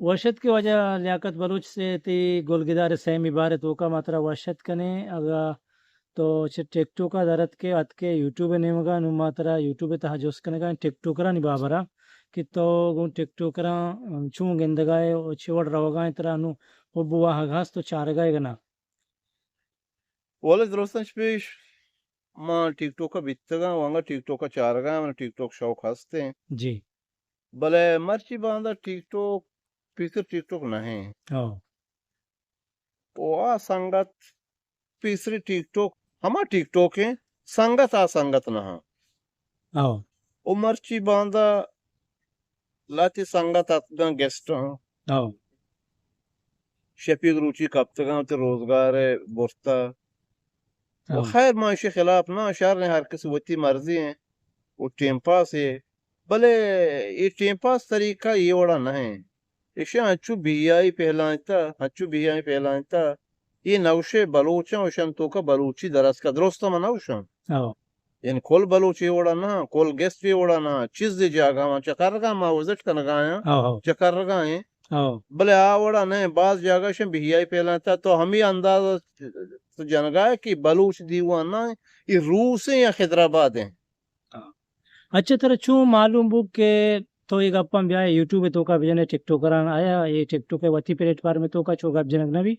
وحشت کی وجہ لیاقت بلوچ سے تی گلگدار سیم عبارت کا ماترا وحشت کنے اگا تو ٹیک ٹوکا درت کے ات کے یوٹیوب نیمگا نو ماترا یوٹیوب تہ جوس کنگا ٹیک ٹوکرا نی بابرا کہ تو گون ٹیک ٹوکرا چون گندگائے چوڑ روگا ترا نو وبوا ہگاس تو چارگائے گنا والله درستن پیش ما ٹک ٹوک بیتگا وانگا ٹک ٹوک چارگا من ٹک ٹوک شوق ہستے جی بلے مرچی باندھا ٹک ٹوک پیسر ٹک ٹوک نہیں او وہ سنگت پیسری ٹک ٹوک ہما ٹک ٹوک ہیں سنگت سنگت نہ او وہ مرچی باندھا لاتی سنگت اتگا گیسٹ او شفیق روچی کپتگا تے روزگار برتا وہ خیر معاشی خلاف نہ شہر نے ہر کسی وتی مرضی ہیں وہ ٹیم پاس ہے بلے یہ ٹیم پاس طریقہ یہ وڑا نہ ہے ایشا ہچو بیائی پہلانتا یہ نوشے بلوچاں وشن تو کا بلوچی درس کا درست ما نوشاں او یعنی کول بلوچی وڑا نہ کول گیسٹ بھی وڑا نہ چیز دی جاگا ما چکرگا ما وزٹ کنگایا او چکرگا ہیں او بلے آوڑا نہیں بعض جگہ شن بیائی پہلانتا تو ہمیں اندازہ جنگا ہے کہ بلوچ دیوان نہ یہ روس ہیں یا خیدرآباد ہیں اچھا طرح چون معلوم بو کہ تو ایک اپن بھی آیا یوٹیوب تو کا بجنے ٹک ٹوکران آیا یہ ٹک ٹوک وتی پلیٹ فارم میں تو کا چو گپ جنگ نبی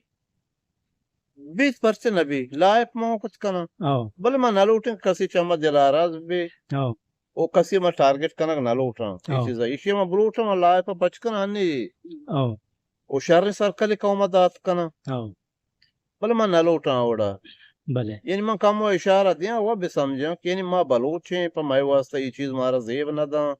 20% ابھی لائف میں کچھ کنا او بلے میں نہ لوٹیں کسی چمت دلاراز بھی او او کسی میں ٹارگٹ کنک نہ لوٹاں یہ او چیزا اسی میں بلوٹاں میں لائف بچ کنا ہنی او او شر سرکلی قومت دات کنا او بلے میں نہ لوٹاں اوڑا بلے یعنی میں کم و اشارہ دیا وہ بھی سمجھا کہ یعنی ماں بلوچیں پا میں واسطہ یہ چیز مارا زیب نہ دا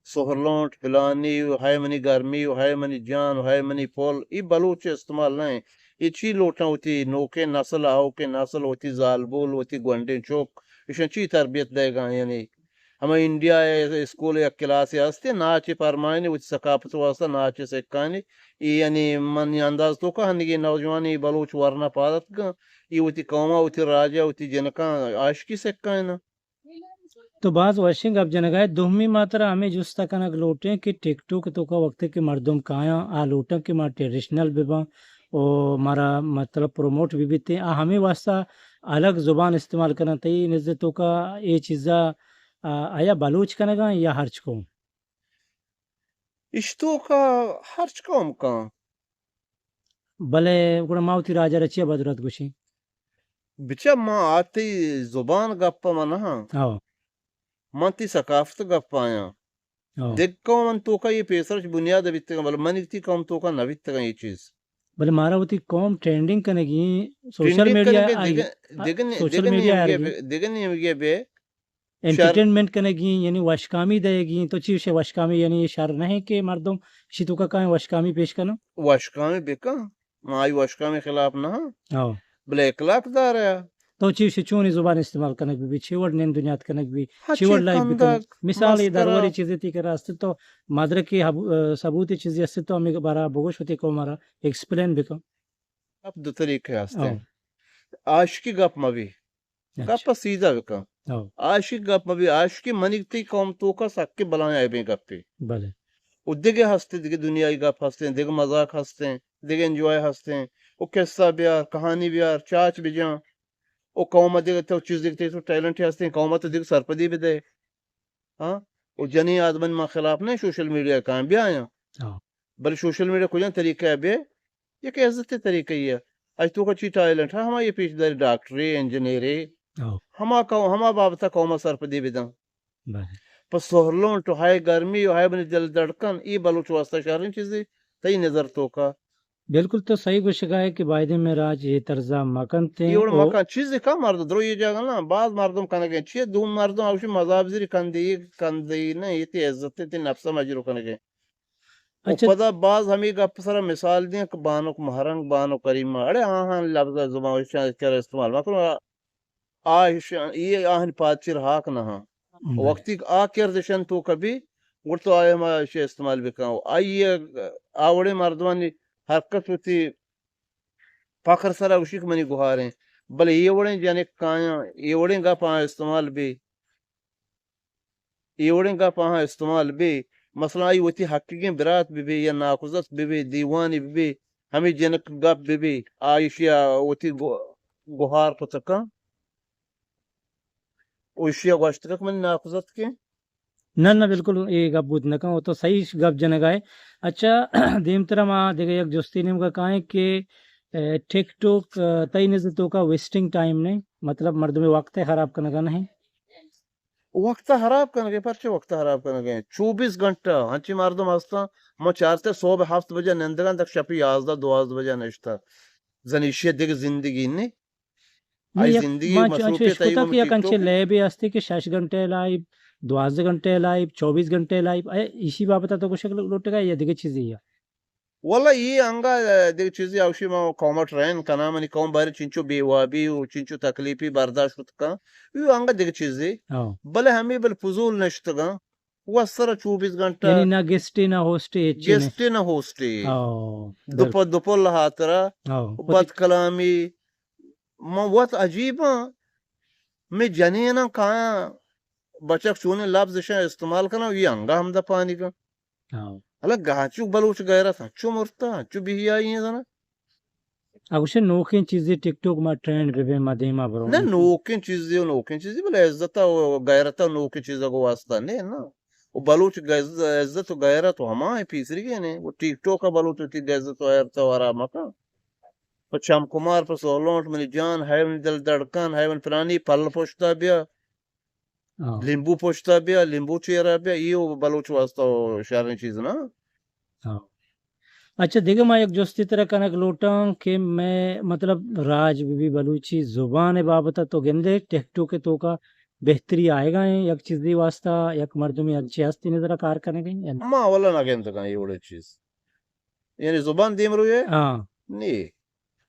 سہرلونٹ فلانی ہائی منی گرمی ہائی منی جان ہائی منی پول یہ بلوچ استعمال نہیں یہ چی لوٹاں ہوتی نوکے نسل آو کے نسل ہوتی زالبول ہوتی گونڈے چوک اشن چی تربیت دے گا یعنی ہمیں انڈیا اسکول یا کلاس ہستے ناچ پرمائنی وچ ثقافت واسطہ ناچ سکانی یعنی من انداز تو کہ ہنگی نوجوانی بلوچ ورنہ پادت گا یہ ہوتی قوما ہوتی راجا ہوتی جنکا عاشقی سکانی نا تو بعض واشنگ اب جنگائے دومی ماترا ہمیں جستا کنک لوٹیں کہ ٹک ٹوک تو کا وقت کے مردم کایا آ لوٹیں کہ مار ٹریڈیشنل بھی با او مارا مطلب پروموٹ بھی بیتے آ ہمیں واسطہ الگ زبان استعمال کرنا تی نزدتوں کا یہ چیزا آیا بلوچ کنگا یا ہرچ کو اشتو کا ہرچ قوم کا بلے گوڑا ماوتی راجا رچیا بدرت گوشی بچا ماں آتی زبان گپا منہا او من تی ثقافت گپا آیا او دیکھ قوم تو کا یہ پیسرچ بنیاد بیتگا بل منی تی قوم تو کا نویتگا یہ چیز بلے مارا ہوتی قوم ٹرینڈنگ کرنے گی سوشل ٹرینڈنگ میڈیا کرنے کے سوشل میڈیا آ گی دیگن یہ بے شر انٹرٹینمنٹ کرنے گی یعنی وشکامی دے گی تو چیز سے وشکامی یعنی یہ شر نہیں کہ مردم شیتو کا کہیں وشکامی پیش کرنا واشکامی بکا مائی واشکامی خلاف نہ او بلے اخلاق دار ہے تو چیز سے چونی زبان استعمال کرنے بھی چھوڑ نین دنیات کرنے بھی ہچے چھوڑ لائف بھی کرنے کندک مثال یہ مسکرہ دروری چیزیں تھی کہ راستے تو مادر کی ثبوتی چیزیں اس تو ہمیں بارا بگوش ہوتی کو ہمارا ایکسپلین بھی کم اب دو طریقے ہستے او ہیں عاشقی گپ مبی اچھا گپ سیدھا بکا او عاشق گپ مبی عاشقی منگتی قوم تو کا سکے بلائیں ابھی گپی بلے وہ دیگے ہستے دیگے دنیای گپ ہستے ہیں دیگے مذاق ہستے ہیں دیگے انجوائے ہستے ہیں وہ قصہ بیار کہانی بیار چاچ بھی جاں وہ قوم دیگے تو چیز دیکھتے تو ٹیلنٹ ہستے ہیں قومت دیگے سرپدی بھی دے ہاں وہ جنی آدمن ما خلاف نہیں سوشل میڈیا کام بھی آیا او بل سوشل میڈیا کو جان طریقہ ہے بے یہ کہ عزت طریقہ ہی ہے آج تو کا چی ٹیلنٹ ہے ہما یہ پیش داری ڈاکٹری انجینئری او ہما بابتا قوم سرپدی بھی داں بلے پس سہرلون تو ہائے گرمی ہائے بنی دل دڑکن ای بلوچ واسطہ شہرین چیزیں تی نظر تو کا بالکل تو صحیح کو شکا ہے کہ بائدے میں راج یہ طرزہ مکن تھے یہ وڑا مکان چیزیں کا مرد درو یہ جاگا نا بعض مردم کنگے چیئے دون مردم اوشی مذاب زیر کندی نا یہ تی عزت تی نفسا مجرو کنگے او اچھا پدا بعض ہمیں گا پسرا مثال دیں کہ بانک مہرنگ بانو کریمہ اڑے آہاں لفظ زبان وشان کر استعمال مکرو یہ آہن پادچر ہاک نہاں بلے وقتی آ کردشن تو کبھی گڑتو آئے ما شے استعمال بکاؤ آئیے آوڑے مردوانی حرکت ہوتی فخر سرا وشک منی گوھاریں بلے یہ وڑیں جانے کایا یہ وڑیں گا پاہاں استعمال بھی یہ وڑیں گا پاہاں استعمال بھی مثلا ای وتی حقیقی برات ببی یا ناقصت ببی دیوانی ببی ہمیں جنک گپ ببی آیشیا وتی گوہار پتکا اوشیا گوشتک من ناقصت کے نہ بالکل یہ گپ بود نہ وہ تو صحیح گپ جنگ ہے. اچھا دیم طرح ما دیکھے یک جوستی نیم کا کہیں کہ ٹک ٹوک تئی نظر تو کا ویسٹنگ ٹائم نہیں مطلب مردم وقت خراب کرنے کا نہیں وقت خراب کرنے گئے پرچے وقت خراب کرنے گئے 24 گھنٹہ ہنچی مردم ہستا ما چارتے صبح 7 بجے نندگان تک شپی 11 بجے نشتا زنیشیہ دیکھ زندگی نہیں آئی نہیں زندگی مصروفیت اشکتا ایگو کہ یک ٹک انچے ٹوک لے بھی ہستے کہ 6 گھنٹے لائب 12 گھنٹے لائب 24 گھنٹے لائب اسی بابتا تو کچھ لوٹ گا یا دیکھے چیزی ہے والله یہ انگا دیکھ چیزی اوشی ما قومت رہن کنا منی قوم باری چنچو بیوابی و چنچو تکلیفی برداشت کن یہ انگا دیکھ چیزی بلے ہمیں بل فضول نشتگا وہ سر 24 گھنٹہ یعنی نہ گیسٹی نہ ہوسٹی اچھی نے گیسٹی نہ ہوسٹی بالکل دوپل ہاترا بد کلامی ما وقت عجیبا میں جنینا کہاں بچک چونے لفظ شاہ استعمال کرنا یہ انگا ہم دا پانی کا الگ گاچو بلوچ غیرت ہچو مرتا ہچو بھی آئی ہیں ذرا اگوشے نوکین چیزیں ٹک ٹوک ما ٹرینڈ بے ما دیما برو نہ نوکین چیزیں بلے عزت و غیرت نوکین چیزوں کو واسطہ نہیں نا وہ بلوچ عزت و غیرت ہما ہے پیسری کے نہیں وہ ٹک ٹوک کا بلوچ ہوتی عزت و غیرت و آرام کا پر شام کمار پر سولونٹ منی جان ہے من دل دڑکان ہے من پرانی پل پوچھتا بیا لیمبو پوچھتا بیا لیمبو چیرا بیا یہ بلوچ واسطہ شہرنی چیز نا اچھا دیکھو میں ایک جوستی طرح کنک لوٹاں کہ میں مطلب راج بھی بلوچی زبان بابتا تو گندے ٹک ٹوک کے تو کا بہتری آئے گا یک چیزی واسطہ یک مردمی اچھی ہستی نے ذرا کار کرنے گئی ما والا نہ گندے کہیں یہ بڑی چیز یعنی زبان دیم روئے نہیں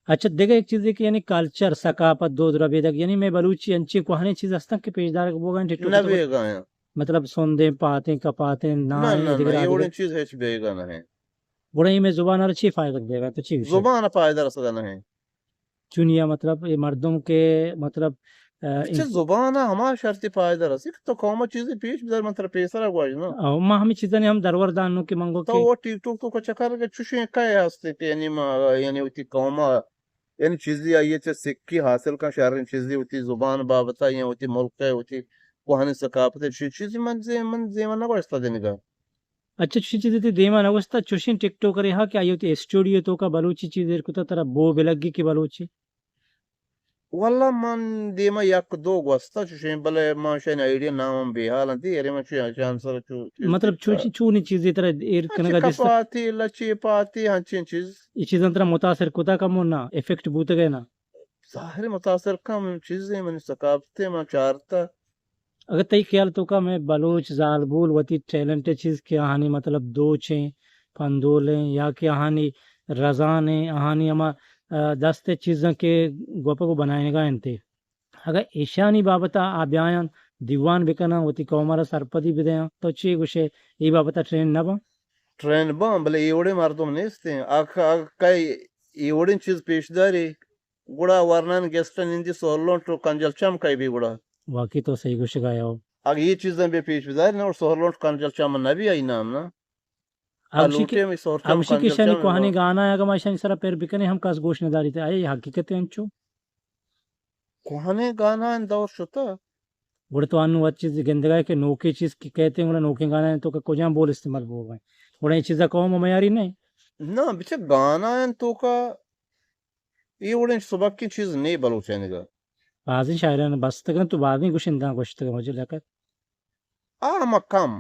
اچھا دیکھا ایک چیز ہے کہ یعنی کلچر ثقافت دو دربے تک یعنی میں بلوچی انچی کوہنے چیز ہستا کہ پیشدار وہ گئے ٹک نہ بھی گئے مطلب سوندے پاتے کپاتے نہ یہ بڑی چیز ہے بے گا نہ ہے بڑے میں زبان اور اچھی فائدہ دے گا تو چیز زبان فائدہ رسدا نہ ہے چنیا مطلب یہ مردوں کے مطلب اچھا زبان ہمارا شرطی فائدہ رسی تو قوم چیزیں پیش بدر منتر پیسر گواج نا ما ہمیں چیزیں ہم درور دانوں کے منگو تو وہ ٹک ٹوک تو کچھ کر کے چوشیں کائے ہستے کہ یعنی ہوتی قوم یعنی چیزیں آئیے چاہے سکھی حاصل کا شہر چیزیں ہوتی زبان بابتا یا ہوتی ملک ہے ہوتی کوہانی ثقافت چیزیں من زیمن نہ بچتا دینے کا اچھا چیزیں تھی دیما نوستا چوشین ٹک ٹوک کرے ہا کہ آئی ہوتی اسٹوڈیو تو کا بلوچی چیز کو طرح بو بلگی کی بلوچی والله من دیما یک دو گوستا چوشین بلے ما شین آئیڈیا نام بھی حالن دی ارے من چانسر مطلب چونی چیزیں طرح ایر کنگا جس پاتی لچی پاتی ہنچین چیز یہ چیزیں طرح متاثر کتا کم نا افیکٹ بوتے گئے نا ظاہر متاثر کم چیزیں من ثقافتیں میں چارتا اگر تی خیال تو کا میں بلوچ زال بول وتی ٹیلنٹ چیز کی آہانی مطلب دو چیں پندولیں یا کہ آہانی رضانے آہانی اما دستے چیزاں کے گوپا کو بنائے گا انتے اگر ایشانی بابتا آبیان دیوان بکنا وتی قومارا سرپدی بدیاں تو چی گوشے ای بابتا ٹرین نہ با ٹرین با بلے ایوڑے مردم نیستے ہیں کئی ایوڑین چیز پیشداری گڑا ورنان گیسٹن اندی سہرلون تو کنجل چم کئی بھی گڑا واقعی تو صحیح گوشے گایا ہو اگر یہ چیزیں بھی پیشداری نا اور سہرلون کنجل چم نہ بھی آئی نام نا اوشی کی شانی کوہانی گانا ہے اگر ما شانی سرا پیر بکنے ہم کس گوش نداری تے آئے حقیقت انچو کوہنے گانا دور شتا بڑے تو انو اچھی چیز گندگا کہ نوکی چیز کی کہتے ہیں نوکی گانا ہے تو کہ کجاں بول استعمال ہو گئے بڑے یہ چیزیں قوم معیاری نہیں نہ بچے گانا ہے تو کا یہ بڑے صبح کی چیز نہیں بلوچانے گا بعضی شاعران بس تک تو بعد میں کچھ انداں گوشت مجھے لگا ما کم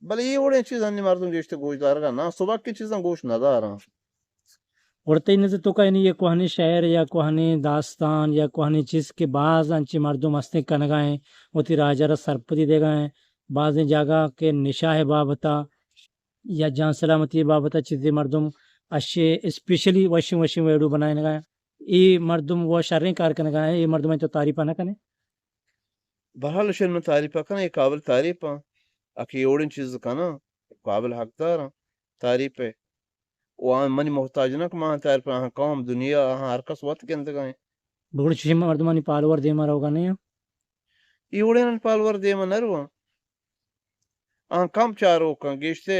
بلے یہ بڑے چیز ہنی مردم جیسے گوشت دار گا نا صبح کی چیزیں گوشت نہ دار اور تی نظر تو کا یہ کوہنی شعر یا کوہنی داستان یا کوہنی چیز کے بعض انچی مردم ہستے کنگائیں ہوتی راجہ سرپتی دے گئے بعض جگہ کے نشاہ بابتا یا جان سلامتی بابتا چیزیں مردم اشے اسپیشلی واشنگ ویڈو بنائے گئے یہ مردم وہ شرعی کار کرنے گئے یہ مردم تو تعریفہ نہ کرنے بہرحال شن میں تعریفہ کرنا یہ قابل تعریف ہاں اکی اوڑن چیز کنا قابل حقدار ہاں تعریف ہے وہاں منی محتاج نہ کمان تعریف ہاں قوم دنیا ہاں ہر کس وقت کے اندر گئے بڑی چیز مردمانی پالور دے مارا ہوگا نہیں یہ اوڑن پالور دے من نرو Kam çaro kan geçti.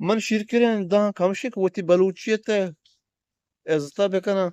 من شركرين دا كمشك وتي بلوچيت ازتا بكنا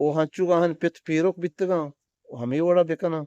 وهنچو هن بيت بيروك بيتگا وهمي وڑا بكنا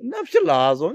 نفس لازم